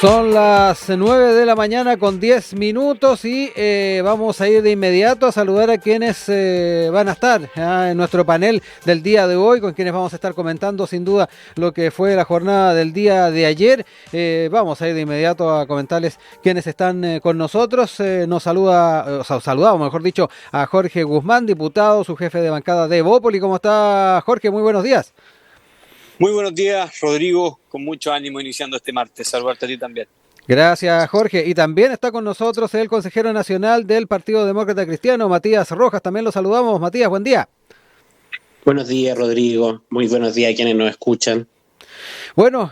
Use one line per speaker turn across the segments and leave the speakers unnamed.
Son las 9 de la mañana con 10 minutos y vamos a ir de inmediato a saludar a quienes van a estar en nuestro panel del día de hoy, con quienes vamos a estar comentando sin duda lo que fue la jornada del día de ayer. Vamos a ir de inmediato a comentarles quienes están con nosotros. Nos saludamos, mejor dicho, a Jorge Guzmán, diputado, su jefe de bancada de Evópoli. ¿Cómo está, Jorge? Muy buenos días.
Muy buenos días, Rodrigo, con mucho ánimo iniciando este martes. Saludarte a ti también.
Gracias, Jorge. Y también está con nosotros el consejero nacional del Partido Demócrata Cristiano, Matías Rojas. También lo saludamos. Matías, buen día.
Buenos días, Rodrigo. Muy buenos días a quienes nos escuchan.
Bueno,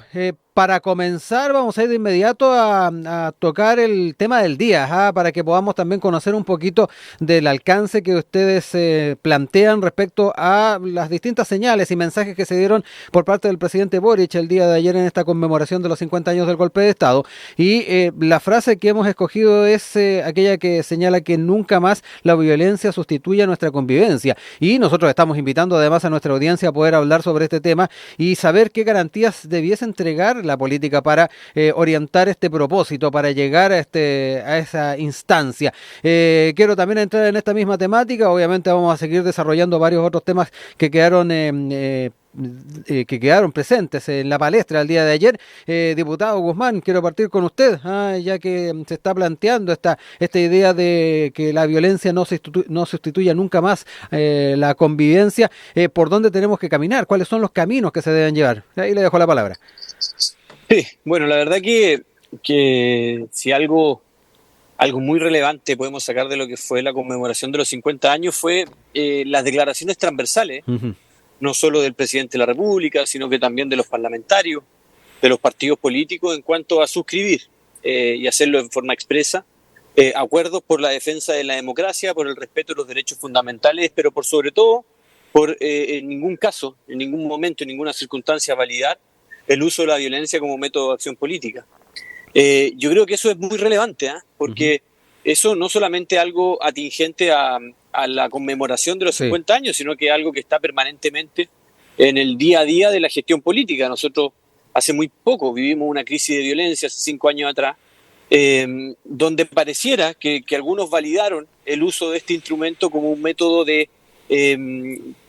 para comenzar vamos a ir de inmediato a tocar el tema del día, para que podamos también conocer un poquito del alcance que ustedes plantean respecto a las distintas señales y mensajes que se dieron por parte del presidente Boric el día de ayer en esta conmemoración de los 50 años del golpe de Estado. Y la frase que hemos escogido es aquella que señala que nunca más la violencia sustituya nuestra convivencia. Y nosotros estamos invitando además a nuestra audiencia a poder hablar sobre este tema y saber qué garantías debiese entregar la política para orientar este propósito, para llegar a esa instancia. Quiero también entrar en esta misma temática. Obviamente vamos a seguir desarrollando varios otros temas que quedaron presentes en la palestra el día de ayer. Diputado Guzmán, quiero partir con usted, ya que se está planteando esta idea de que la violencia no sustituya nunca más la convivencia. ¿Por dónde tenemos que caminar? ¿Cuáles son los caminos que se deben llevar? Ahí le dejo la palabra.
Sí, bueno, la verdad que si algo muy relevante podemos sacar de lo que fue la conmemoración de los 50 años fue las declaraciones transversales, no solo del presidente de la República, sino que también de los parlamentarios, de los partidos políticos en cuanto a suscribir y hacerlo en forma expresa, acuerdos por la defensa de la democracia, por el respeto de los derechos fundamentales, pero por sobre todo, por en ningún caso, en ningún momento, en ninguna circunstancia validar el uso de la violencia como método de acción política. Yo creo que eso es muy relevante, porque eso no solamente es algo atingente a la conmemoración de los 50 años, sino que es algo que está permanentemente en el día a día de la gestión política. Nosotros hace muy poco vivimos una crisis de violencia, hace 5 años atrás, donde pareciera que algunos validaron el uso de este instrumento como un método de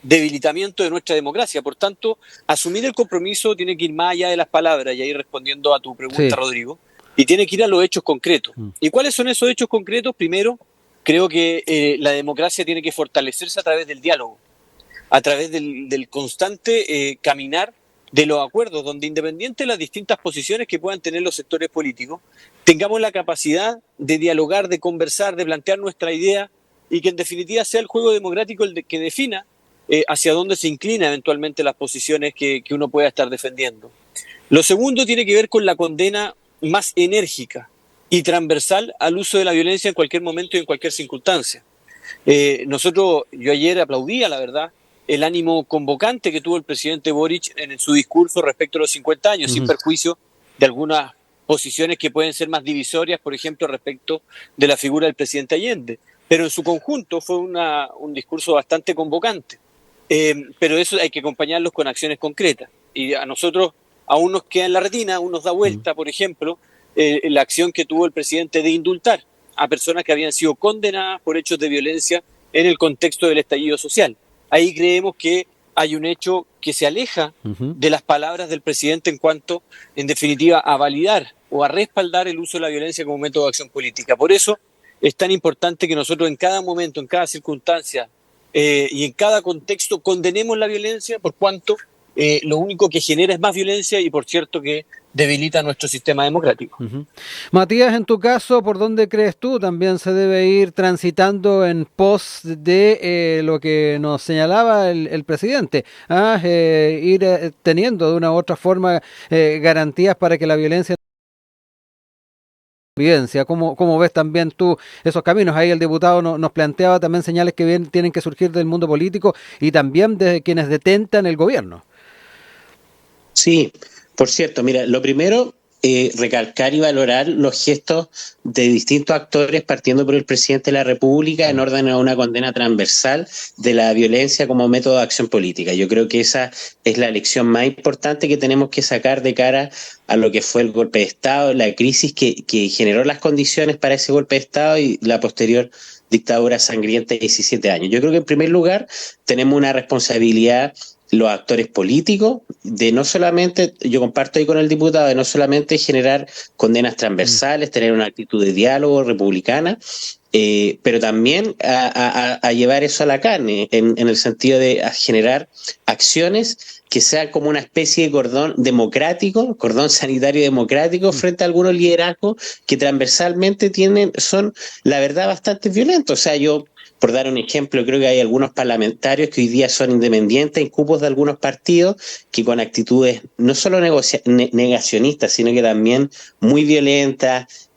debilitamiento de nuestra democracia. Por tanto, asumir el compromiso tiene que ir más allá de las palabras, y ahí respondiendo a tu pregunta, Rodrigo, y tiene que ir a los hechos concretos. ¿Y cuáles son esos hechos concretos? Primero, creo que la democracia tiene que fortalecerse a través del diálogo, a través del constante caminar de los acuerdos, donde independiente de las distintas posiciones que puedan tener los sectores políticos, tengamos la capacidad de dialogar, de conversar, de plantear nuestra idea, y que en definitiva sea el juego democrático el que defina hacia dónde se inclina eventualmente las posiciones que uno pueda estar defendiendo. Lo segundo tiene que ver con la condena más enérgica y transversal al uso de la violencia en cualquier momento y en cualquier circunstancia. Yo ayer aplaudía, la verdad, el ánimo convocante que tuvo el presidente Boric en su discurso respecto a los 50 años, sin perjuicio de algunas posiciones que pueden ser más divisorias, por ejemplo, respecto de la figura del presidente Allende. Pero en su conjunto fue un discurso bastante convocante. Pero eso hay que acompañarlos con acciones concretas. Y a nosotros aún nos queda en la retina, aún nos da vuelta, por ejemplo, la acción que tuvo el presidente de indultar a personas que habían sido condenadas por hechos de violencia en el contexto del estallido social. Ahí creemos que hay un hecho que se aleja de las palabras del presidente en cuanto, en definitiva, a validar o a respaldar el uso de la violencia como método de acción política. Por eso es tan importante que nosotros en cada momento, en cada circunstancia y en cada contexto condenemos la violencia, por cuanto lo único que genera es más violencia y, por cierto, que debilita nuestro sistema democrático.
Matías, en tu caso, ¿por dónde crees tú también se debe ir transitando en pos de lo que nos señalaba el presidente? Ir teniendo de una u otra forma garantías para que la violencia... ¿Cómo ves también tú esos caminos? Ahí el diputado nos planteaba también señales que tienen que surgir del mundo político y también de quienes detentan el gobierno.
Sí, por cierto, mira, lo primero recalcar y valorar los gestos de distintos actores, partiendo por el presidente de la República, en orden a una condena transversal de la violencia como método de acción política. Yo creo que esa es la lección más importante que tenemos que sacar de cara a lo que fue el golpe de Estado, la crisis que generó las condiciones para ese golpe de Estado y la posterior dictadura sangrienta de 17 años. Yo creo que en primer lugar tenemos una responsabilidad los actores políticos, de no solamente, yo comparto ahí con el diputado, de no solamente generar condenas transversales, tener una actitud de diálogo republicana, pero también a llevar eso a la carne, en el sentido de generar acciones que sean como una especie de cordón democrático, cordón sanitario democrático frente a algunos liderazgos que transversalmente son, la verdad, bastante violentos. O sea, yo, por dar un ejemplo, creo que hay algunos parlamentarios que hoy día son independientes en cupos de algunos partidos que con actitudes no solo negacionistas, sino que también muy violentas,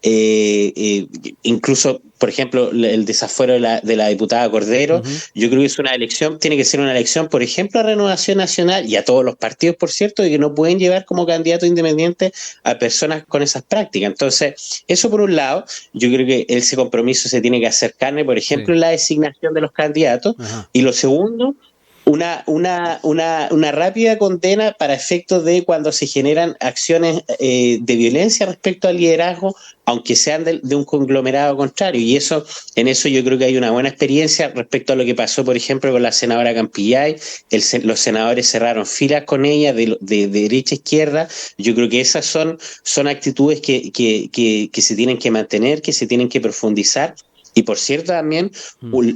incluso, por ejemplo, el desafuero de la diputada Cordero. Yo creo que es una elección, tiene que ser una elección, por ejemplo, a Renovación Nacional y a todos los partidos, por cierto, y que no pueden llevar como candidato independiente a personas con esas prácticas. Entonces, eso por un lado, yo creo que ese compromiso se tiene que hacer carne, por ejemplo, en la designación de los candidatos. Y lo segundo, una rápida condena para efectos de cuando se generan acciones de violencia respecto al liderazgo, aunque sean de un conglomerado contrario. Y en eso yo creo que hay una buena experiencia respecto a lo que pasó, por ejemplo, con la senadora Campillay. Los senadores cerraron filas con ella de derecha a izquierda. Yo creo que esas son actitudes que se tienen que mantener, que se tienen que profundizar. Y por cierto también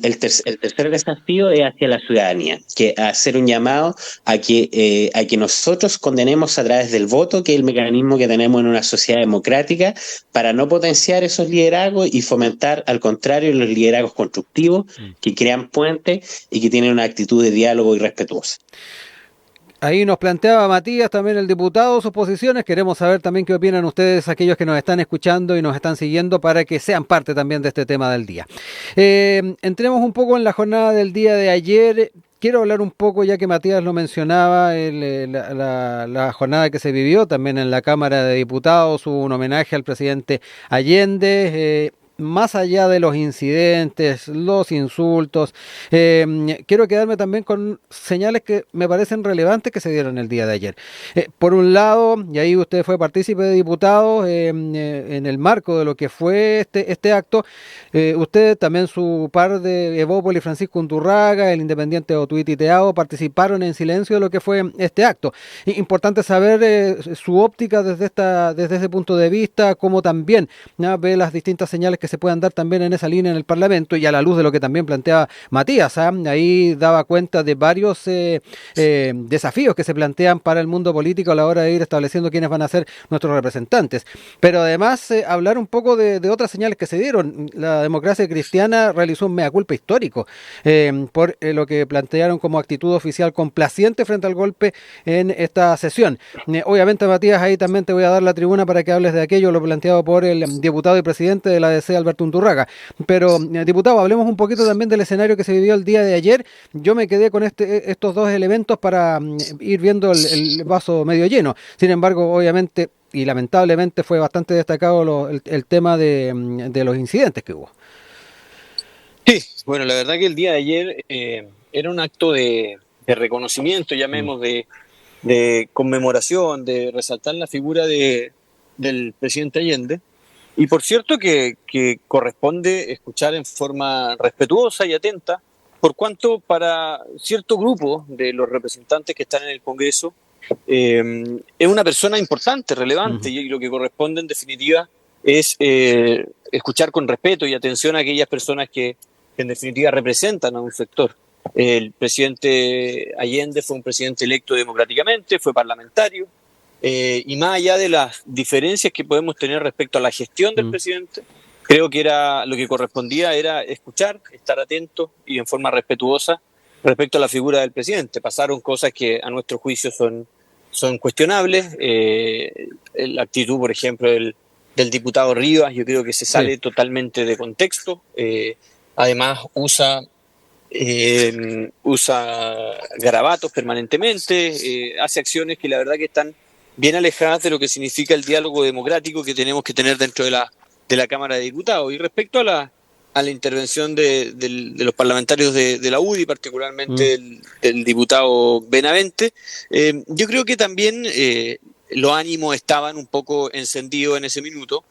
el tercer desafío es hacia la ciudadanía, que hacer un llamado a que nosotros condenemos a través del voto, que es el mecanismo que tenemos en una sociedad democrática, para no potenciar esos liderazgos y fomentar, al contrario, los liderazgos constructivos que crean puentes y que tienen una actitud de diálogo y respetuosa.
Ahí nos planteaba Matías, también el diputado, sus posiciones. Queremos saber también qué opinan ustedes, aquellos que nos están escuchando y nos están siguiendo, para que sean parte también de este tema del día. Entremos un poco en la jornada del día de ayer. Quiero hablar un poco, ya que Matías lo mencionaba, la jornada que se vivió también en la Cámara de Diputados. Hubo un homenaje al presidente Allende. Más allá de los incidentes, los insultos, quiero quedarme también con señales que me parecen relevantes que se dieron el día de ayer. Por un lado, y ahí usted fue partícipe de diputados, en el marco de lo que fue este acto, usted también, su par de Evópoli, Francisco Undurraga, el independiente Otuiti Teao, participaron en silencio de lo que fue este acto. Importante saber su óptica desde ese punto de vista, cómo también ve las distintas señales que se puedan dar también en esa línea en el Parlamento, y a la luz de lo que también planteaba Matías. Ahí daba cuenta de varios desafíos que se plantean para el mundo político a la hora de ir estableciendo quiénes van a ser nuestros representantes. Pero además hablar un poco de otras señales que se dieron. La democracia cristiana realizó un mea culpa histórico por lo que plantearon como actitud oficial complaciente frente al golpe en esta sesión. Obviamente, Matías, ahí también te voy a dar la tribuna para que hables de aquello, lo planteado por el diputado y presidente de la ADC, Alberto Undurraga. Pero, diputado, hablemos un poquito también del escenario que se vivió el día de ayer. Yo me quedé con estos dos elementos para ir viendo el vaso medio lleno. Sin embargo, obviamente y lamentablemente fue bastante destacado el tema de los incidentes que hubo.
Sí, bueno, la verdad que el día de ayer era un acto de reconocimiento, llamemos, de conmemoración, de resaltar la figura del presidente Allende. Y por cierto que corresponde escuchar en forma respetuosa y atenta, por cuanto para cierto grupo de los representantes que están en el Congreso es una persona importante, relevante, y lo que corresponde en definitiva es escuchar con respeto y atención a aquellas personas que en definitiva representan a un sector. El presidente Allende fue un presidente electo democráticamente, fue parlamentario, y más allá de las diferencias que podemos tener respecto a la gestión del presidente, creo que lo que correspondía era escuchar, estar atento y en forma respetuosa respecto a la figura del presidente. Pasaron cosas que a nuestro juicio son cuestionables. La actitud, por ejemplo, del diputado Rivas, yo creo que se sale totalmente de contexto. Además usa garabatos permanentemente, hace acciones que la verdad que están bien alejadas de lo que significa el diálogo democrático que tenemos que tener dentro de la Cámara de Diputados. Y respecto a la intervención de los parlamentarios de la UDI, particularmente del diputado Benavente, yo creo que también los ánimos estaban un poco encendidos en ese minuto,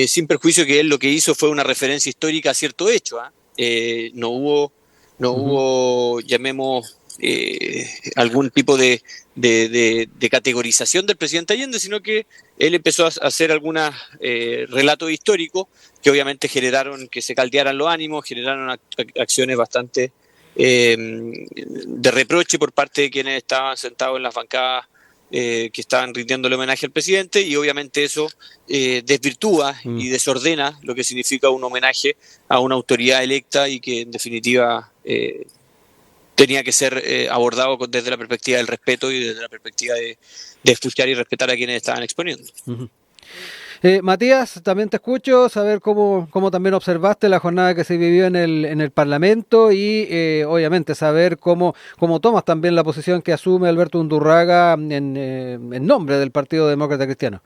sin perjuicio que él lo que hizo fue una referencia histórica a cierto hecho. No hubo, llamemos, algún tipo de categorización del presidente Allende, sino que él empezó a hacer algunos relatos históricos que obviamente generaron que se caldearan los ánimos, generaron acciones bastante de reproche por parte de quienes estaban sentados en las bancadas que estaban rindiéndole homenaje al presidente, y obviamente eso desvirtúa y desordena lo que significa un homenaje a una autoridad electa y que en definitiva tenía que ser abordado desde la perspectiva del respeto y desde la perspectiva de escuchar y respetar a quienes estaban exponiendo.
Matías, también te escucho, saber cómo también observaste la jornada que se vivió en el Parlamento y obviamente saber cómo tomas también la posición que asume Alberto Undurraga en nombre del Partido Demócrata Cristiano.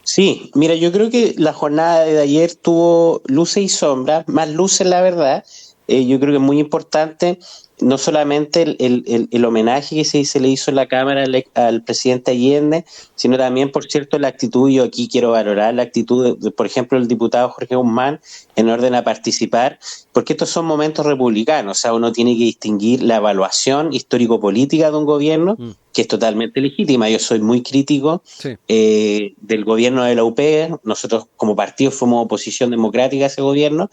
Sí, mira, yo creo que la jornada de ayer tuvo luces y sombras, más luces la verdad. Yo creo que es muy importante no solamente el homenaje que se le hizo en la Cámara al presidente Allende, sino también, por cierto, la actitud. Yo aquí quiero valorar la actitud, por ejemplo, del diputado Jorge Guzmán en orden a participar, porque estos son momentos republicanos. O sea, uno tiene que distinguir la evaluación histórico-política de un gobierno, que es totalmente legítima. Yo soy muy crítico del gobierno de la UP. Nosotros como partido fuimos oposición democrática a ese gobierno,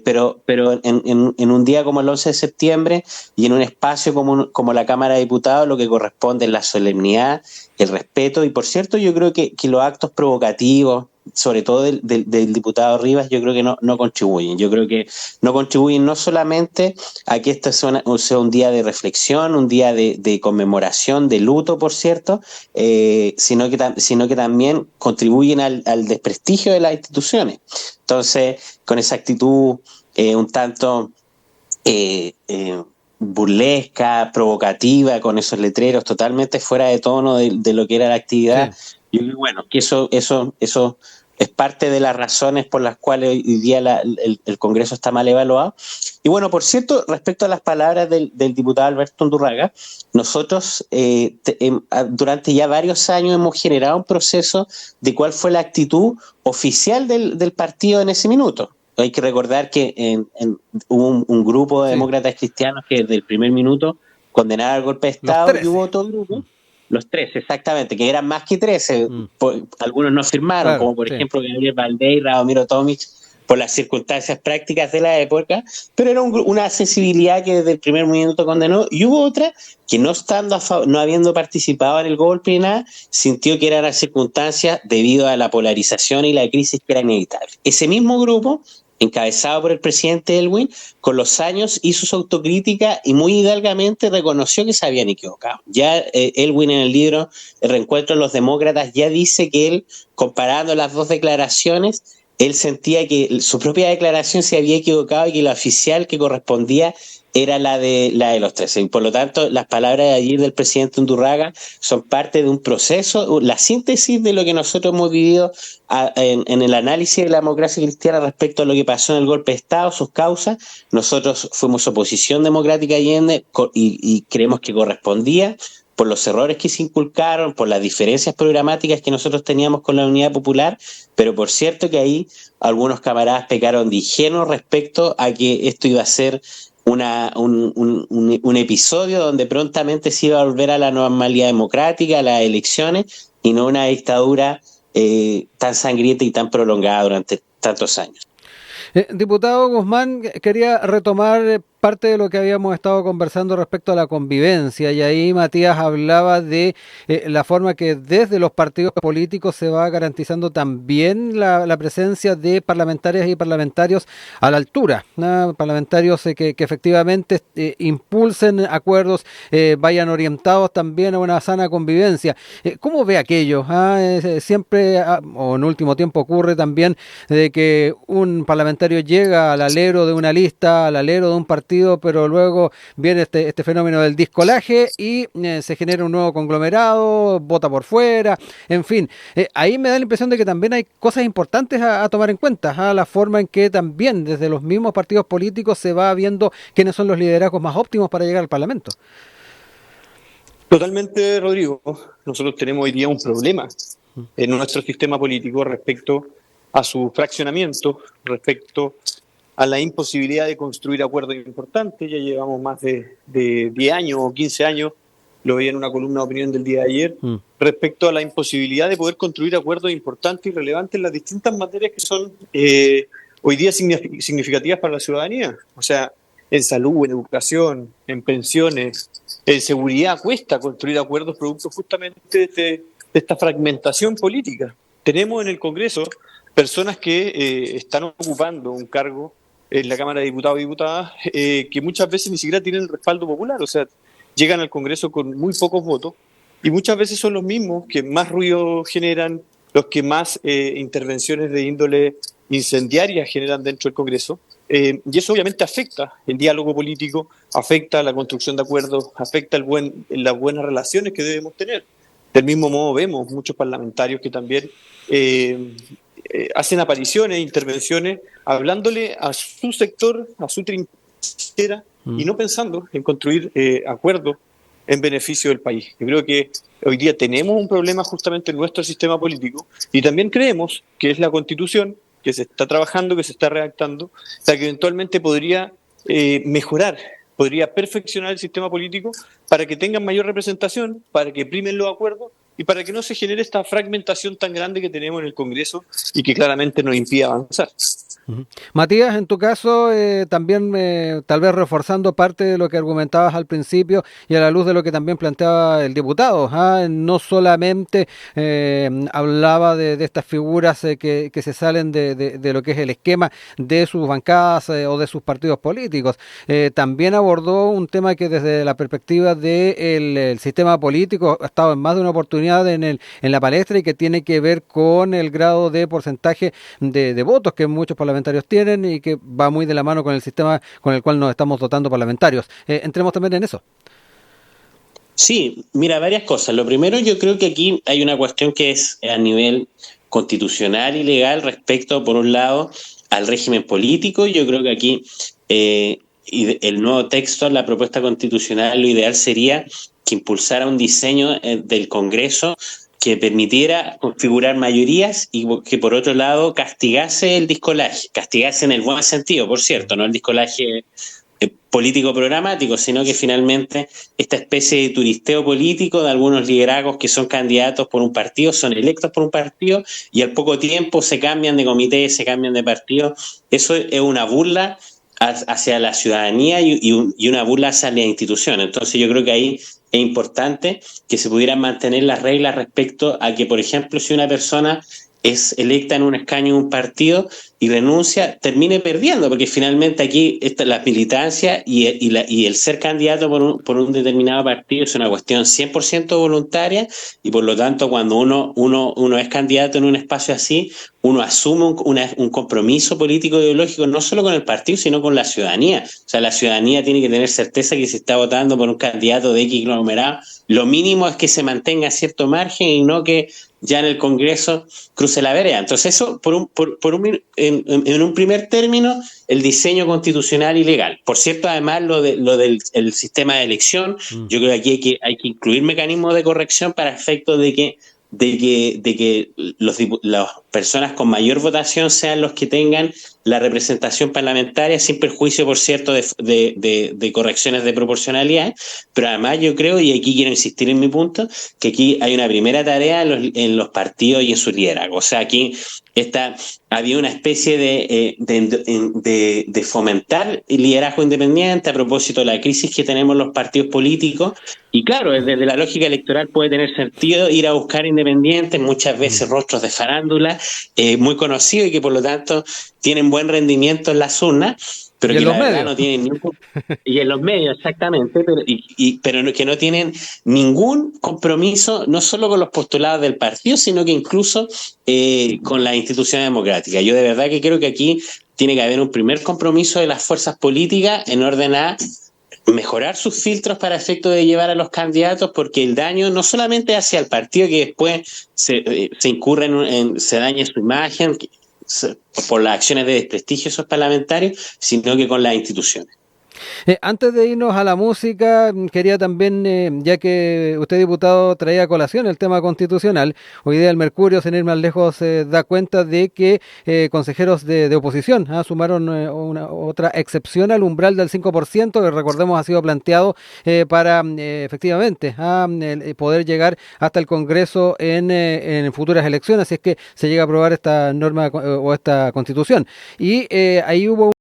pero en un día como el 11 de septiembre y en un espacio como la Cámara de Diputados, lo que corresponde es la solemnidad, el respeto. Y por cierto, yo creo que los actos provocativos, sobre todo del diputado Rivas, yo creo que no contribuyen. Yo creo que no contribuyen no solamente a que esto sea un día de reflexión, un día de conmemoración, de luto, por cierto, sino que también contribuyen al desprestigio de las instituciones. Entonces, con esa actitud un tanto burlesca, provocativa, con esos letreros totalmente fuera de tono de lo que era la actividad, yo creo, bueno, que eso es parte de las razones por las cuales hoy día el Congreso está mal evaluado. Y bueno, por cierto, respecto a las palabras del diputado Alberto Undurraga, nosotros durante ya varios años hemos generado un proceso de cuál fue la actitud oficial del partido en ese minuto. Hay que recordar que hubo un grupo de demócratas cristianos que desde el primer minuto condenaron al golpe de Estado, y hubo otro grupo, los 13, exactamente, que eran más que 13, algunos no firmaron, como por ejemplo Gabriel Valdés y Radomiro Tomic, por las circunstancias prácticas de la época, pero era una sensibilidad que desde el primer minuto condenó, y hubo otra que no habiendo participado en el golpe ni nada, sintió que eran las circunstancias debido a la polarización y la crisis que era inevitable. Ese mismo grupo, encabezado por el presidente Elwin, con los años hizo su autocrítica y muy hidalgamente reconoció que se habían equivocado. Ya Elwin en el libro El reencuentro de los demócratas ya dice que él, comparando las dos declaraciones, él sentía que su propia declaración se había equivocado y que la oficial que correspondía era la de los 13. Y por lo tanto, las palabras de ayer del presidente Undurraga son parte de un proceso, la síntesis de lo que nosotros hemos vivido en el análisis de la democracia cristiana respecto a lo que pasó en el golpe de Estado, sus causas. Nosotros fuimos oposición democrática a Allende y creemos que correspondía, por los errores que se inculcaron, por las diferencias programáticas que nosotros teníamos con la Unidad Popular, pero por cierto que ahí algunos camaradas pecaron de ingenuos respecto a que esto iba a ser un episodio donde prontamente se iba a volver a la normalidad democrática, a las elecciones, y no una dictadura tan sangrienta y tan prolongada durante tantos años.
Diputado Guzmán, quería retomar parte de lo que habíamos estado conversando respecto a la convivencia, y ahí Matías hablaba de la forma que desde los partidos políticos se va garantizando también la presencia de parlamentarias y parlamentarios a la altura, ¿no? Parlamentarios que efectivamente impulsen acuerdos, vayan orientados también a una sana convivencia. ¿Cómo ve aquello? Siempre, o en último tiempo ocurre también, de que un parlamentario llega al alero de una lista, al alero de un partido, partido, pero luego viene este fenómeno del discolaje y se genera un nuevo conglomerado, vota por fuera, en fin. Ahí me da la impresión de que también hay cosas importantes a tomar en cuenta, la forma en que también desde los mismos partidos políticos se va viendo quiénes son los liderazgos más óptimos para llegar al Parlamento.
Totalmente, Rodrigo. Nosotros tenemos hoy día un problema en nuestro sistema político respecto a su fraccionamiento, respecto a la imposibilidad de construir acuerdos importantes. Ya llevamos más de 10 años o 15 años, lo veía en una columna de opinión del día de ayer, respecto a la imposibilidad de poder construir acuerdos importantes y relevantes en las distintas materias que son hoy día significativas para la ciudadanía. O sea, en salud, en educación, en pensiones, en seguridad, cuesta construir acuerdos producto justamente de esta fragmentación política. Tenemos en el Congreso personas que están ocupando un cargo en la Cámara de Diputados y Diputadas que muchas veces ni siquiera tienen el respaldo popular, o sea, llegan al Congreso con muy pocos votos y muchas veces son los mismos que más ruido generan, los que más intervenciones de índole incendiaria generan dentro del Congreso. Y eso obviamente afecta el diálogo político, afecta la construcción de acuerdos, afecta las buenas relaciones que debemos tener. Del mismo modo vemos muchos parlamentarios que también hacen apariciones, intervenciones, hablándole a su sector, a su trinchera, y no pensando en construir acuerdos en beneficio del país. Yo creo que hoy día tenemos un problema justamente en nuestro sistema político y también creemos que es la Constitución que se está trabajando, que se está redactando, la que eventualmente podría mejorar, podría perfeccionar el sistema político para que tengan mayor representación, para que primen los acuerdos y para que no se genere esta fragmentación tan grande que tenemos en el Congreso y que claramente nos impide avanzar.
Matías, en tu caso, también tal vez reforzando parte de lo que argumentabas al principio y a la luz de lo que también planteaba el diputado, no solamente hablaba de estas figuras que se salen de lo que es el esquema de sus bancadas o de sus partidos políticos, también abordó un tema que desde la perspectiva del sistema político ha estado en más de una oportunidad en la palestra y que tiene que ver con el grado de porcentaje de votos que muchos parlamentarios tienen y que va muy de la mano con el sistema con el cual nos estamos dotando parlamentarios. Entremos también en eso.
Sí, mira, varias cosas. Lo primero, yo creo que aquí hay una cuestión que es a nivel constitucional y legal respecto, por un lado, al régimen político. Yo creo que aquí el nuevo texto, la propuesta constitucional, lo ideal sería que impulsara un diseño del Congreso que permitiera configurar mayorías y que por otro lado castigase el discolaje, castigase en el buen sentido, por cierto, no el discolaje político programático, sino que finalmente esta especie de turisteo político de algunos liderazgos que son candidatos por un partido, son electos por un partido y al poco tiempo se cambian de comité, se cambian de partido. Eso es una burla hacia la ciudadanía y una burla hacia la institución. Entonces yo creo que ahí es importante que se pudieran mantener las reglas respecto a que, por ejemplo, si una persona es electa en un escaño de un partido y renuncia, termine perdiendo, porque finalmente aquí la militancia y el ser candidato por un determinado partido es una cuestión 100% voluntaria y por lo tanto cuando uno es candidato en un espacio así, uno asume un compromiso político ideológico no solo con el partido, sino con la ciudadanía. O sea, la ciudadanía tiene que tener certeza que si está votando por un candidato de X conglomerado, lo mínimo es que se mantenga cierto margen y no que ya en el Congreso cruce la vereda. Entonces eso, en un primer término, el diseño constitucional y legal. Por cierto, además, lo del el sistema de elección, yo creo que aquí hay que incluir mecanismos de corrección para efectos de que las personas con mayor votación sean los que tengan la representación parlamentaria, sin perjuicio, por cierto, de correcciones de proporcionalidad. Pero además yo creo, y aquí quiero insistir en mi punto, que aquí hay una primera tarea en los partidos y en su liderazgo. O sea, aquí había una especie de fomentar el liderazgo independiente a propósito de la crisis que tenemos los partidos políticos. Y claro, desde la lógica electoral puede tener sentido ir a buscar independientes, muchas veces rostros de farándula, muy conocidos y que por lo tanto tienen buen rendimiento en las urnas, pero que la verdad no tienen ningún... Y en los medios, exactamente, pero que no tienen ningún compromiso, no solo con los postulados del partido, sino que incluso con las instituciones democráticas. Yo de verdad que creo que aquí tiene que haber un primer compromiso de las fuerzas políticas en orden a mejorar sus filtros para efecto de llevar a los candidatos, porque el daño no solamente hacia el partido, que después se incurre se daña su imagen por las acciones de desprestigio de esos parlamentarios, sino que con las instituciones.
Antes de irnos a la música, quería también, ya que usted, diputado, traía a colación el tema constitucional, hoy día el Mercurio, sin ir más lejos, da cuenta de que consejeros de oposición sumaron otra excepción al umbral del 5%, que recordemos ha sido planteado para efectivamente poder llegar hasta el Congreso en futuras elecciones, si es que se llega a aprobar esta norma o esta constitución. Y ahí hubo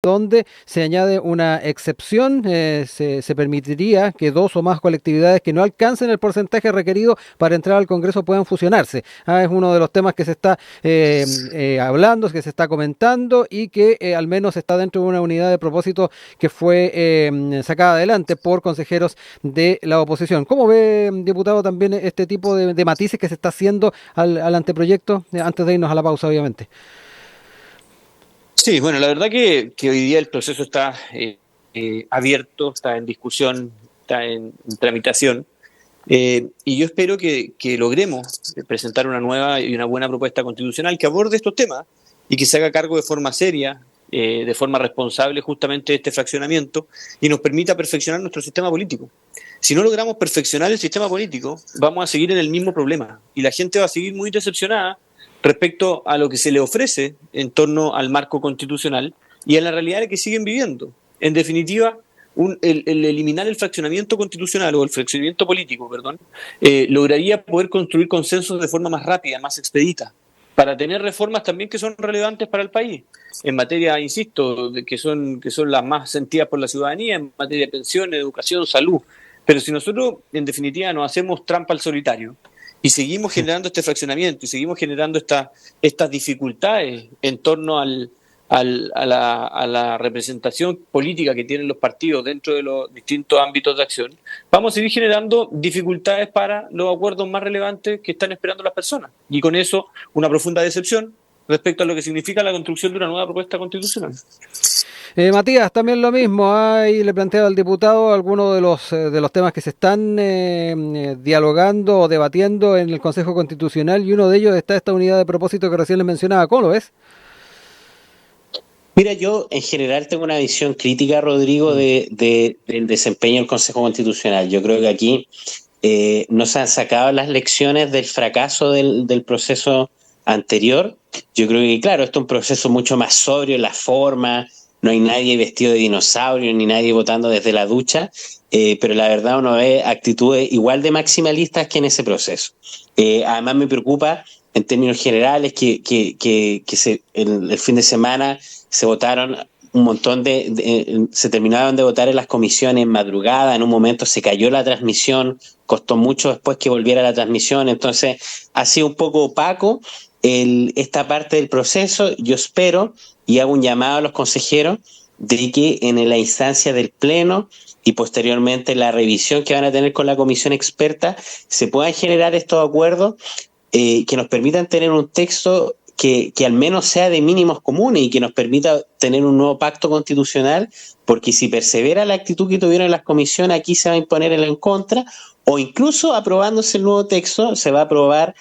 donde se añade una excepción, se permitiría que 2 o más colectividades que no alcancen el porcentaje requerido para entrar al Congreso puedan fusionarse. Es uno de los temas que se está hablando, que se está comentando y que al menos está dentro de una unidad de propósito que fue sacada adelante por consejeros de la oposición. ¿Cómo ve, diputado, también este tipo de matices que se está haciendo al anteproyecto? Antes de irnos a la pausa, obviamente.
Sí, bueno, la verdad que hoy día el proceso está abierto, está en discusión, está en tramitación, y yo espero que logremos presentar una nueva y una buena propuesta constitucional que aborde estos temas y que se haga cargo de forma seria, de forma responsable justamente de este fraccionamiento y nos permita perfeccionar nuestro sistema político. Si no logramos perfeccionar el sistema político, vamos a seguir en el mismo problema y la gente va a seguir muy decepcionada respecto a lo que se le ofrece en torno al marco constitucional y a la realidad que siguen viviendo. En definitiva, el eliminar el fraccionamiento constitucional o el fraccionamiento político, lograría poder construir consensos de forma más rápida, más expedita, para tener reformas también que son relevantes para el país, en materia, insisto, que son las más sentidas por la ciudadanía, en materia de pensiones, educación, salud. Pero si nosotros, en definitiva, nos hacemos trampa al solitario, y seguimos generando este fraccionamiento y seguimos generando estas dificultades en torno a la representación política que tienen los partidos dentro de los distintos ámbitos de acción, vamos a seguir generando dificultades para los acuerdos más relevantes que están esperando las personas. Y con eso, una profunda decepción respecto a lo que significa la construcción de una nueva propuesta constitucional.
Matías, también lo mismo, ahí le planteaba al diputado algunos de los temas que se están dialogando o debatiendo en el Consejo Constitucional y uno de ellos está esta unidad de propósito que recién les mencionaba. ¿Cómo lo ves?
Mira, yo en general tengo una visión crítica, Rodrigo, del desempeño del Consejo Constitucional. Yo creo que aquí no se han sacado las lecciones del fracaso del proceso anterior. Yo creo que, claro, esto es un proceso mucho más sobrio en la forma. No hay nadie vestido de dinosaurio ni nadie votando desde la ducha, pero la verdad uno ve actitudes igual de maximalistas que en ese proceso. Además me preocupa en términos generales que el fin de semana se votaron un montón se terminaron de votar en las comisiones en madrugada, en un momento se cayó la transmisión, costó mucho después que volviera la transmisión, entonces ha sido un poco opaco esta parte del proceso. Yo espero y hago un llamado a los consejeros de que en la instancia del Pleno y posteriormente la revisión que van a tener con la comisión experta se puedan generar estos acuerdos que nos permitan tener un texto que al menos sea de mínimos comunes y que nos permita tener un nuevo pacto constitucional, porque si persevera la actitud que tuvieron en las comisiones, aquí se va a imponer el en contra, o incluso aprobándose el nuevo texto se va a aprobar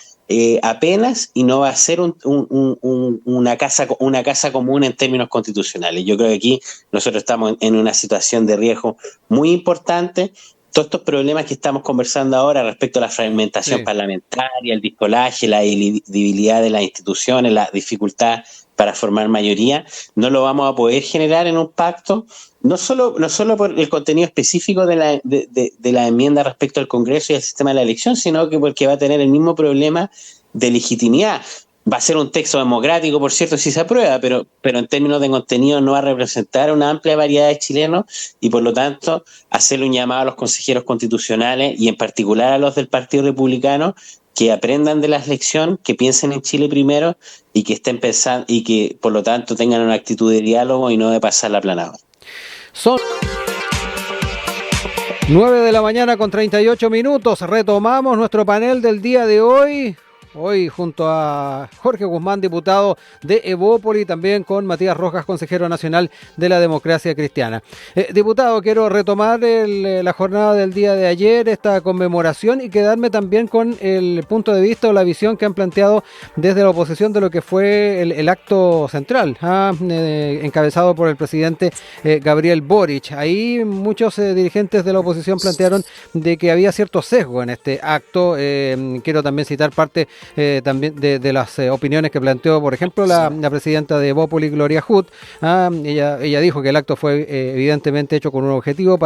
apenas y no va a ser una casa común en términos constitucionales. Yo creo que aquí nosotros estamos en una situación de riesgo muy importante. Todos estos problemas que estamos conversando ahora respecto a la fragmentación parlamentaria, el discolaje, la debilidad de las instituciones, la dificultad para formar mayoría, no lo vamos a poder generar en un pacto, no solo por el contenido específico de la enmienda respecto al Congreso y al sistema de la elección, sino que porque va a tener el mismo problema de legitimidad. Va a ser un texto democrático, por cierto, si se aprueba, pero en términos de contenido no va a representar una amplia variedad de chilenos y, por lo tanto, hacerle un llamado a los consejeros constitucionales y, en particular, a los del Partido Republicano que aprendan de la lección, que piensen en Chile primero y que estén pensando y que, por lo tanto, tengan una actitud de diálogo y no de pasar la planadora.
Son 9 de la mañana con 38 minutos. Retomamos nuestro panel del día de hoy. hoy junto a Jorge Guzmán, diputado de Evópoli, también con Matías Rojas, consejero nacional de la Democracia Cristiana. Diputado, quiero retomar la jornada del día de ayer, esta conmemoración, y quedarme también con el punto de vista o la visión que han planteado desde la oposición de lo que fue el acto central, encabezado por el presidente Gabriel Boric. Ahí muchos dirigentes de la oposición plantearon de que había cierto sesgo en este acto. Quiero también citar parte también de las opiniones que planteó, por ejemplo, la presidenta de Evópoli, Gloria Hood. Ella dijo que el acto fue evidentemente hecho con un objetivo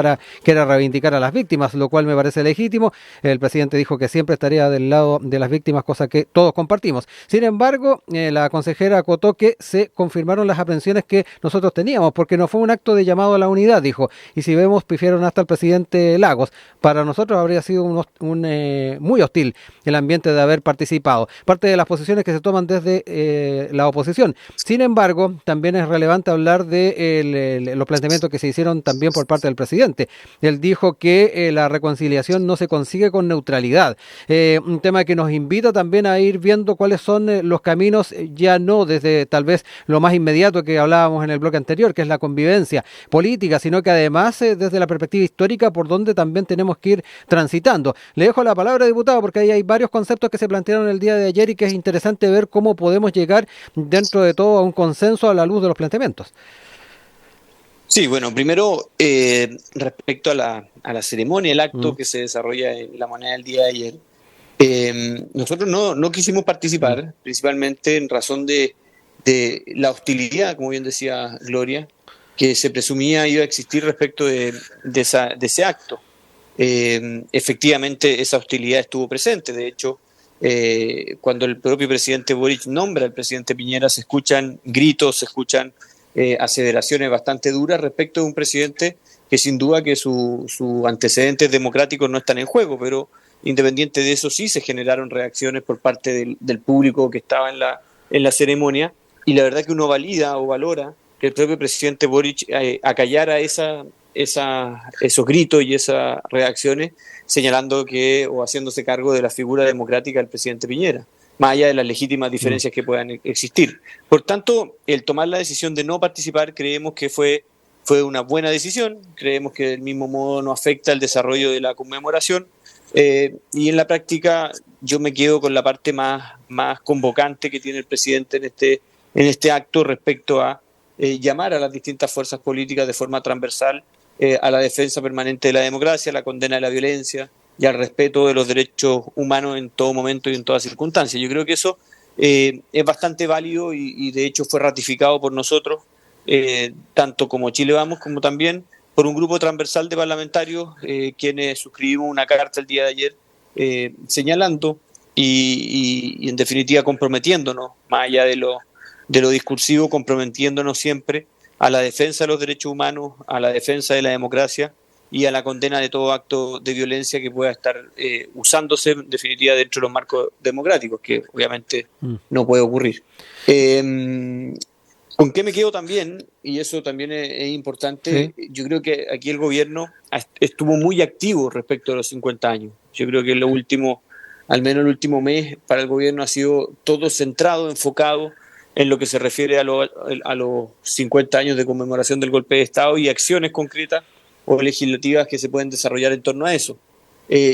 que era reivindicar a las víctimas, lo cual me parece legítimo. El presidente dijo que siempre estaría del lado de las víctimas, cosa que todos compartimos. Sin embargo, la consejera acotó que se confirmaron las aprehensiones que nosotros teníamos, porque no fue un acto de llamado a la unidad, dijo. Y si vemos, pifiaron hasta el presidente Lagos. Para nosotros habría sido muy hostil el ambiente de haber participado. Parte de las posiciones que se toman desde la oposición. Sin embargo, también es relevante hablar de los planteamientos que se hicieron también por parte del presidente. Él dijo que la reconciliación no se consigue con neutralidad. Un tema que nos invita también a ir viendo cuáles son los caminos, ya no desde tal vez lo más inmediato que hablábamos en el bloque anterior, que es la convivencia política, sino que además desde la perspectiva histórica por donde también tenemos que ir transitando. Le dejo la palabra, diputado, porque ahí hay varios conceptos que se plantearon el día de ayer y que es interesante ver cómo podemos llegar dentro de todo a un consenso a la luz de los planteamientos.
Sí, bueno, primero respecto a la ceremonia, el acto que se desarrolla en La Moneda del día de ayer, nosotros no quisimos participar, principalmente en razón de la hostilidad, como bien decía Gloria, que se presumía iba a existir respecto de ese acto. Efectivamente, esa hostilidad estuvo presente. De hecho, cuando el propio presidente Boric nombra al presidente Piñera, se escuchan gritos, se escuchan aseveraciones bastante duras respecto de un presidente que sin duda que sus antecedentes democráticos no están en juego, pero independiente de eso sí se generaron reacciones por parte del público que estaba en la ceremonia, y la verdad que uno valida o valora que el propio presidente Boric acallara esos gritos y esas reacciones, señalando o haciéndose cargo de la figura democrática del presidente Piñera, más allá de las legítimas diferencias que puedan existir. Por tanto, el tomar la decisión de no participar creemos que fue una buena decisión, creemos que del mismo modo no afecta el desarrollo de la conmemoración, y en la práctica yo me quedo con la parte más convocante que tiene el presidente en este acto respecto a llamar a las distintas fuerzas políticas de forma transversal a la defensa permanente de la democracia, a la condena de la violencia y al respeto de los derechos humanos en todo momento y en todas circunstancias. Yo creo que eso es bastante válido y de hecho fue ratificado por nosotros, tanto como Chile Vamos como también por un grupo transversal de parlamentarios quienes suscribimos una carta el día de ayer señalando y en definitiva comprometiéndonos, más allá de lo discursivo, comprometiéndonos siempre a la defensa de los derechos humanos, a la defensa de la democracia y a la condena de todo acto de violencia que pueda estar usándose en definitiva dentro de los marcos democráticos, que obviamente no puede ocurrir. ¿Con qué me quedo también? Y eso también es importante. Sí. Yo creo que aquí el gobierno estuvo muy activo respecto a los 50 años. Yo creo que lo último, al menos el último mes, para el gobierno ha sido todo centrado, enfocado en lo que se refiere a los 50 años de conmemoración del golpe de Estado y acciones concretas o legislativas que se pueden desarrollar en torno a eso.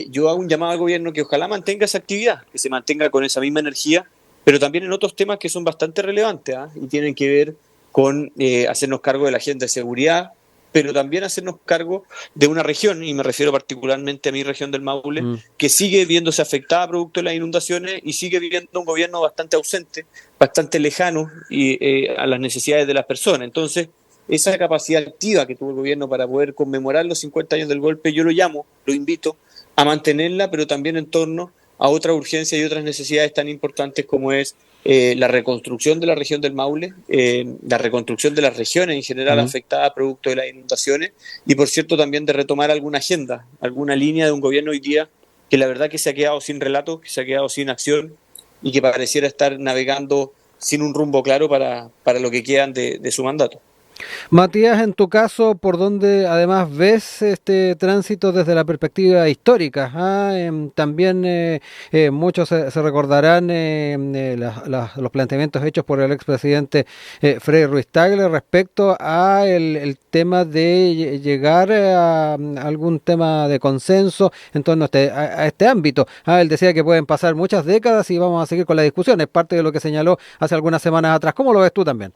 Yo hago un llamado al gobierno que ojalá mantenga esa actividad, que se mantenga con esa misma energía, pero también en otros temas que son bastante relevantes, y tienen que ver con hacernos cargo de la agenda de seguridad, pero también hacernos cargo de una región, y me refiero particularmente a mi región del Maule, que sigue viéndose afectada producto de las inundaciones y sigue viviendo un gobierno bastante ausente, bastante lejano a las necesidades de las personas. Entonces, esa capacidad activa que tuvo el gobierno para poder conmemorar los 50 años del golpe, yo lo invito a mantenerla, pero también en torno a otras urgencias y otras necesidades tan importantes como es la reconstrucción de la región del Maule, la reconstrucción de las regiones en general afectadas producto de las inundaciones, y por cierto también de retomar alguna agenda, alguna línea de un gobierno hoy día que la verdad que se ha quedado sin relato, que se ha quedado sin acción y que pareciera estar navegando sin un rumbo claro para lo que quedan de su mandato.
Matías, en tu caso, ¿por dónde además ves este tránsito desde la perspectiva histórica? También muchos se recordarán los planteamientos hechos por el expresidente Frei Ruiz Tagle respecto a el tema de llegar a algún tema de consenso en torno a este ámbito. Él decía que pueden pasar muchas décadas y vamos a seguir con la discusión. Es parte de lo que señaló hace algunas semanas atrás. ¿Cómo lo ves tú también?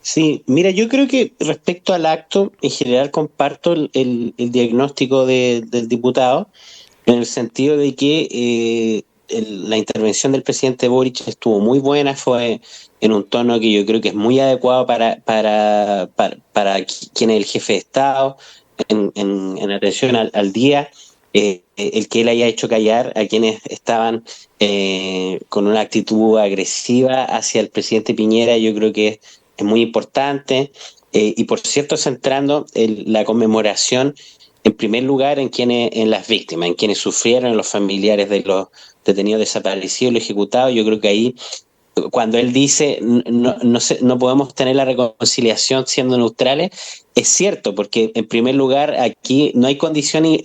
Sí, mira, yo creo que respecto al acto, en general comparto el diagnóstico del diputado, en el sentido de que la intervención del presidente Boric estuvo muy buena, fue en un tono que yo creo que es muy adecuado para quien es el jefe de Estado, en atención al día, el que él haya hecho callar a quienes estaban con una actitud agresiva hacia el presidente Piñera, yo creo que es muy importante. Y por cierto, centrando la conmemoración en primer lugar en las víctimas, en quienes sufrieron, en los familiares de los detenidos desaparecidos, los ejecutados. Yo creo que ahí, cuando él dice no podemos tener la reconciliación siendo neutrales, es cierto, porque en primer lugar aquí no hay condiciones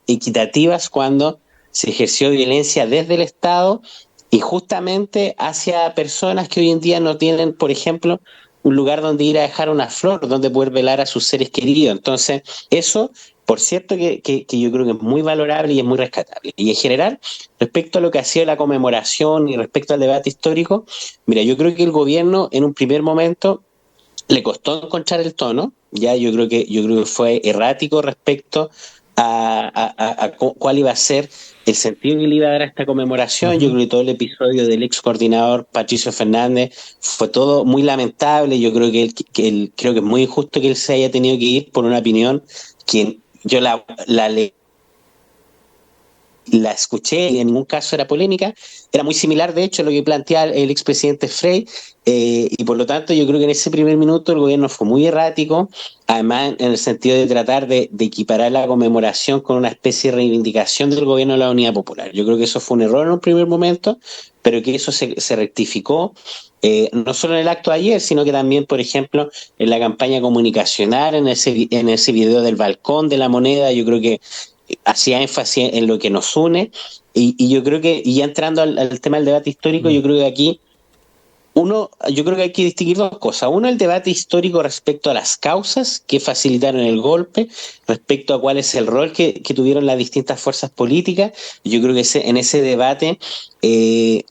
equitativas cuando se ejerció violencia desde el Estado y justamente hacia personas que hoy en día no tienen, por ejemplo, un lugar donde ir a dejar una flor, donde poder velar a sus seres queridos. Entonces, eso, por cierto, que yo creo que es muy valorable y es muy rescatable. Y en general, respecto a lo que ha sido la conmemoración y respecto al debate histórico, mira, yo creo que el gobierno en un primer momento le costó encontrar el tono, ya yo creo que fue errático respecto a cuál iba a ser el sentido que le iba a dar a esta conmemoración. Yo
Ujú.
creo que todo el episodio del ex coordinador Patricio Fernández fue todo muy lamentable. Yo creo creo que es muy injusto que él se haya tenido que ir por una opinión que yo la escuché y en ningún caso era polémica, era muy similar de hecho a lo que planteaba el expresidente Frey, y por lo tanto yo creo que en ese primer minuto el gobierno fue muy errático, además en el sentido de tratar de equiparar la conmemoración con una especie de reivindicación del gobierno de la Unidad Popular. Yo creo que eso fue un error en un primer momento, pero que eso se rectificó. No solo en el acto de ayer, sino que también, por ejemplo, en la campaña comunicacional, en ese video del balcón de la moneda. Yo creo que hacía énfasis en lo que nos une, y yo creo que, y ya entrando al tema del debate histórico,
Mm.
yo creo que aquí yo creo que hay que distinguir dos cosas. Uno, el debate histórico respecto a las causas que facilitaron el golpe, respecto a cuál es el rol que tuvieron las distintas fuerzas políticas. Yo creo que en ese debate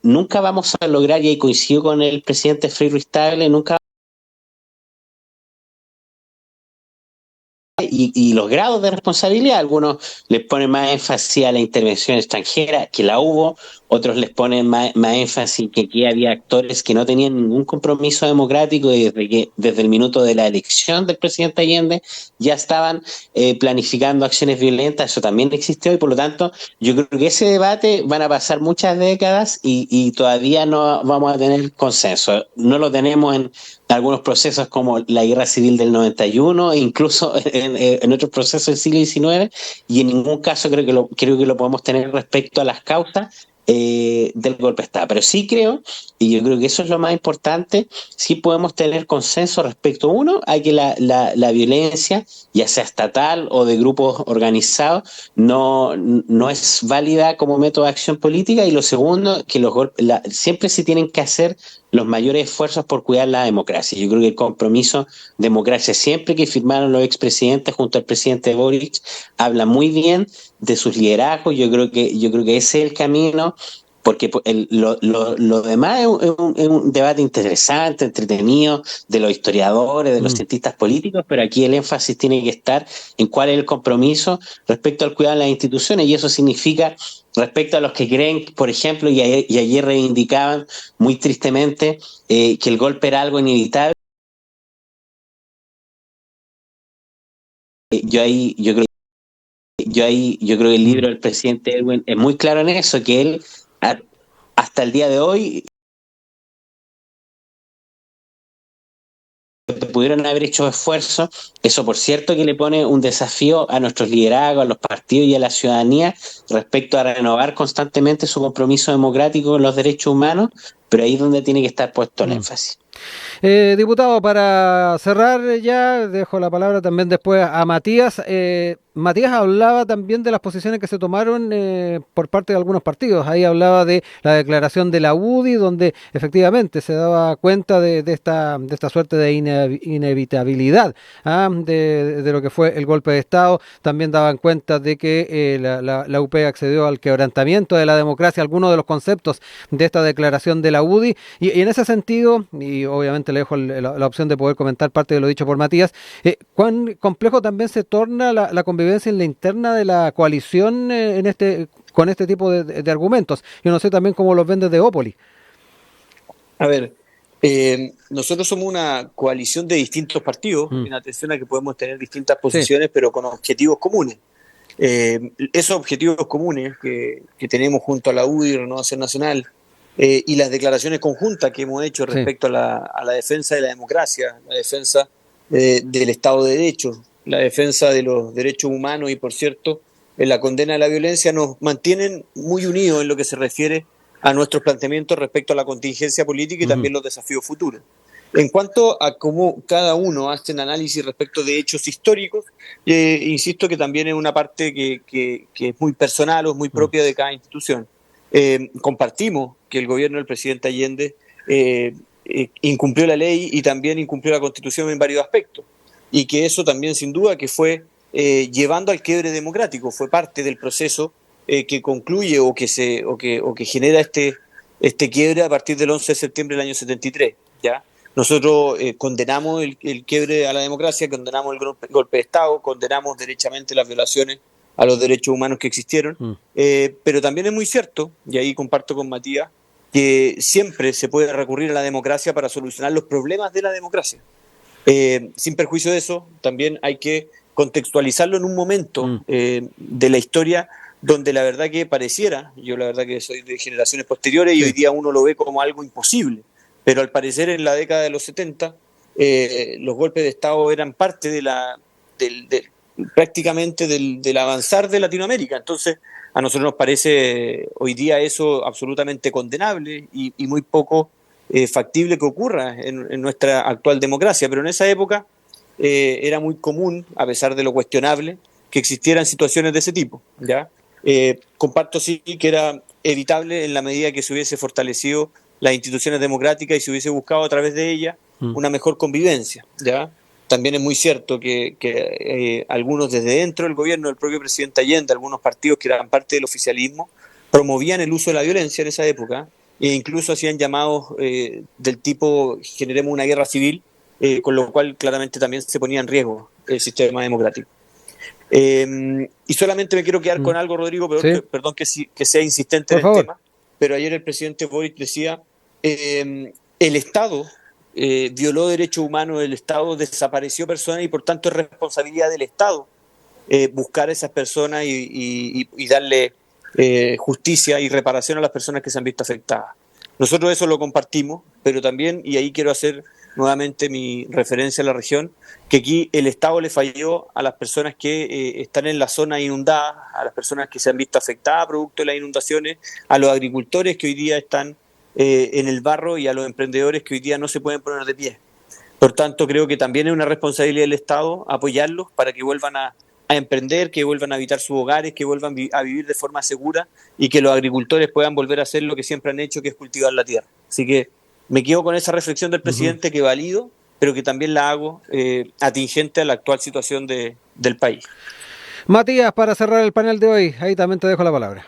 nunca vamos a lograr, y ahí coincido con el presidente Frei Ruiz Tagle, nunca. Y los grados de responsabilidad, algunos les ponen más énfasis a la intervención extranjera, que la hubo, otros les ponen más énfasis que aquí había actores que no tenían ningún compromiso democrático, y desde el minuto de la elección del presidente Allende ya estaban planificando acciones violentas. Eso también existió, y por lo tanto yo creo que ese debate van a pasar muchas décadas y todavía no vamos a tener consenso. No lo tenemos en algunos procesos como la guerra civil del 91, e incluso en otros procesos del siglo XIX, y en ningún caso creo que lo podemos tener respecto a las causas del golpe de Estado. Pero sí creo, y yo creo que eso es lo más importante, sí podemos tener consenso respecto, uno, a que la violencia, ya sea estatal o de grupos organizados, no es válida como método de acción política, y lo segundo, que los golpes siempre se tienen que hacer los mayores esfuerzos por cuidar la democracia. Yo creo que el compromiso democracia, siempre que firmaron los expresidentes junto al presidente Boric, habla muy bien de sus liderazgos. Yo creo que ese es el camino, porque lo demás es un debate interesante, entretenido, de los historiadores, de los
Mm.
cientistas políticos, pero aquí el énfasis tiene que estar en cuál es el compromiso respecto al cuidado de las instituciones, y eso significa respecto a los que creen, por ejemplo, y ayer reivindicaban muy tristemente que el golpe era algo inevitable. Yo creo que el
Mm.
libro del presidente Elwin es muy claro en eso, que él hasta el día de hoy pudieron haber hecho esfuerzos. Eso, por cierto, que le pone un desafío a nuestros liderazgos, a los partidos y a la ciudadanía respecto a renovar constantemente su compromiso democrático con los derechos humanos, pero ahí es donde tiene que estar puesto el énfasis.
Diputado, para cerrar ya, dejo la palabra también después a Matías. Matías hablaba también de las posiciones que se tomaron por parte de algunos partidos. Ahí hablaba de la declaración de la UDI, donde efectivamente se daba cuenta de esta suerte de inevitabilidad de lo que fue el golpe de Estado. También daban cuenta de que la UP accedió al quebrantamiento de la democracia, algunos de los conceptos de esta declaración de la UDI. Y en ese sentido, y obviamente le dejo la opción de poder comentar parte de lo dicho por Matías, ¿cuán complejo también se torna la convivencia en la interna de la coalición con este tipo de argumentos? Yo no sé también cómo los ven desde Ópoli.
A ver, nosotros somos una coalición de distintos partidos, en atención a que podemos tener distintas posiciones, pero con objetivos comunes. Esos objetivos comunes que tenemos junto a la UDI, Renovación Nacional, y las declaraciones conjuntas que hemos hecho respecto a la defensa de la democracia, la defensa del Estado de Derecho, la defensa de los derechos humanos y, por cierto, en la condena de la violencia, nos mantienen muy unidos en lo que se refiere a nuestros planteamientos respecto a la contingencia política y también los desafíos futuros. En cuanto a cómo cada uno hace un análisis respecto de hechos históricos, insisto que también es una parte que es muy personal o es muy propia de cada institución. Compartimos que el gobierno del presidente Allende incumplió la ley y también incumplió la Constitución en varios aspectos, y que eso también sin duda que fue llevando al quiebre democrático, fue parte del proceso que concluye o que genera este quiebre a partir del 11 de septiembre del año 73, ¿ya? Nosotros condenamos el quiebre a la democracia, condenamos el golpe de Estado, condenamos derechamente las violaciones a los derechos humanos que existieron, pero también es muy cierto, y ahí comparto con Matías, que siempre se puede recurrir a la democracia para solucionar los problemas de la democracia. Sin perjuicio de eso, también hay que contextualizarlo en un momento de la historia donde la verdad que pareciera, yo la verdad que soy de generaciones posteriores y hoy día uno lo ve como algo imposible, pero al parecer en la década de los 70 los golpes de Estado eran parte prácticamente del avanzar de Latinoamérica. Entonces a nosotros nos parece hoy día eso absolutamente condenable y muy poco factible que ocurra en nuestra actual democracia, pero en esa época era muy común, a pesar de lo cuestionable, que existieran situaciones de ese tipo, ¿ya? Comparto sí que era evitable en la medida que se hubiese fortalecido las instituciones democráticas y se hubiese buscado a través de ellas una mejor convivencia, ¿ya? También es muy cierto que algunos desde dentro del gobierno del propio presidente Allende, algunos partidos que eran parte del oficialismo, promovían el uso de la violencia en esa época e incluso hacían llamados del tipo generemos una guerra civil, con lo cual claramente también se ponía en riesgo el sistema democrático. Y solamente me quiero quedar con algo, Rodrigo, perdón que sea insistente en el tema, pero ayer el presidente Boric decía, el Estado violó derechos humanos, el Estado desapareció personas y por tanto es responsabilidad del Estado buscar a esas personas y darle justicia y reparación a las personas que se han visto afectadas. Nosotros eso lo compartimos, pero también, y ahí quiero hacer nuevamente mi referencia a la región, que aquí el Estado le falló a las personas que están en la zona inundada, a las personas que se han visto afectadas producto de las inundaciones, a los agricultores que hoy día están en el barro y a los emprendedores que hoy día no se pueden poner de pie. Por tanto, creo que también es una responsabilidad del Estado apoyarlos para que vuelvan a emprender, que vuelvan a habitar sus hogares, que vuelvan a vivir de forma segura y que los agricultores puedan volver a hacer lo que siempre han hecho, que es cultivar la tierra. Así que me quedo con esa reflexión del presidente que valido, pero que también la hago atingente a la actual situación del país.
Matías, para cerrar el panel de hoy, ahí también te dejo la palabra.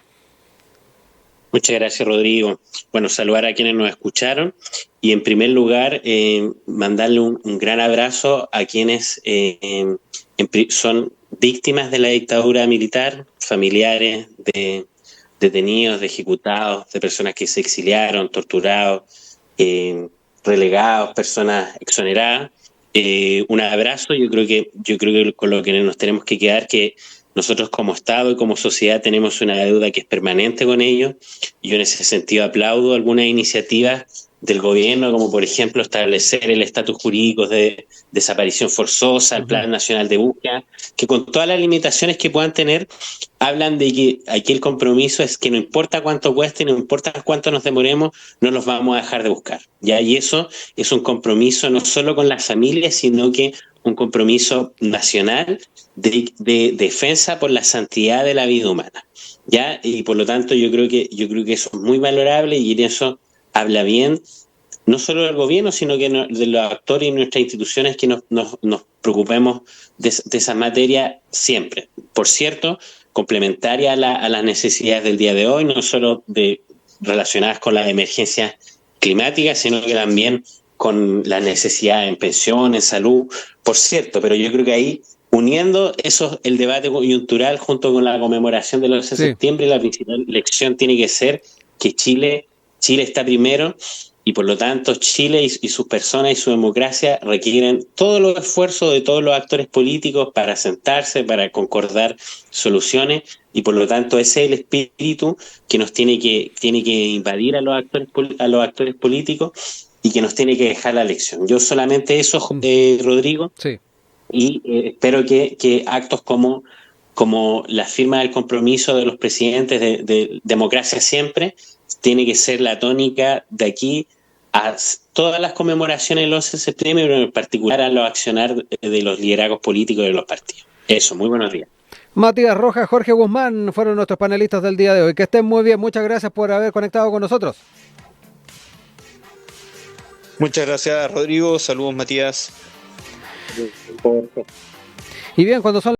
Muchas gracias, Rodrigo. Bueno, saludar a quienes nos escucharon y en primer lugar mandarle un gran abrazo a quienes son víctimas de la dictadura militar, familiares de detenidos, de ejecutados, de personas que se exiliaron, torturados, relegados, personas exoneradas. Un abrazo. Yo creo que con lo que nos tenemos que quedar, que nosotros como Estado y como sociedad tenemos una deuda que es permanente con ellos yo en ese sentido aplaudo algunas iniciativas del gobierno, como por ejemplo establecer el estatus jurídico de desaparición forzosa, el Plan Nacional de Búsqueda, que con todas las limitaciones que puedan tener, hablan de que aquí el compromiso es que no importa cuánto cueste, no importa cuánto nos demoremos, no los vamos a dejar de buscar, ¿ya? Y eso es un compromiso no solo con las familias, sino que un compromiso nacional de defensa por la santidad de la vida humana, ¿ya? Y por lo tanto yo creo que eso es muy valorable y en eso habla bien no solo del gobierno, sino que de los actores y nuestras instituciones que nos preocupemos de esa materia siempre. Por cierto, complementaria a las necesidades del día de hoy, no solo relacionadas con las emergencias climáticas, sino que también con las necesidades en pensión, en salud, por cierto, pero yo creo que ahí, uniendo eso, el debate coyuntural junto con la conmemoración del 11 de septiembre, la principal lección tiene que ser que Chile está primero y por lo tanto Chile y sus personas y su democracia requieren todos los esfuerzos de todos los actores políticos para sentarse, para concordar soluciones y por lo tanto ese es el espíritu que nos tiene que invadir a los actores políticos y que nos tiene que dejar la lección. Yo solamente eso, Rodrigo, y espero que actos como la firma del compromiso de los presidentes de democracia siempre tiene que ser la tónica de aquí a todas las conmemoraciones del 11 de septiembre, pero en particular a los accionar de los liderazgos políticos de los partidos. Eso, muy buenos días.
Matías Rojas, Jorge Guzmán fueron nuestros panelistas del día de hoy. Que estén muy bien, muchas gracias por haber conectado con nosotros.
Muchas gracias, Rodrigo. Saludos, Matías.
Y bien, cuando son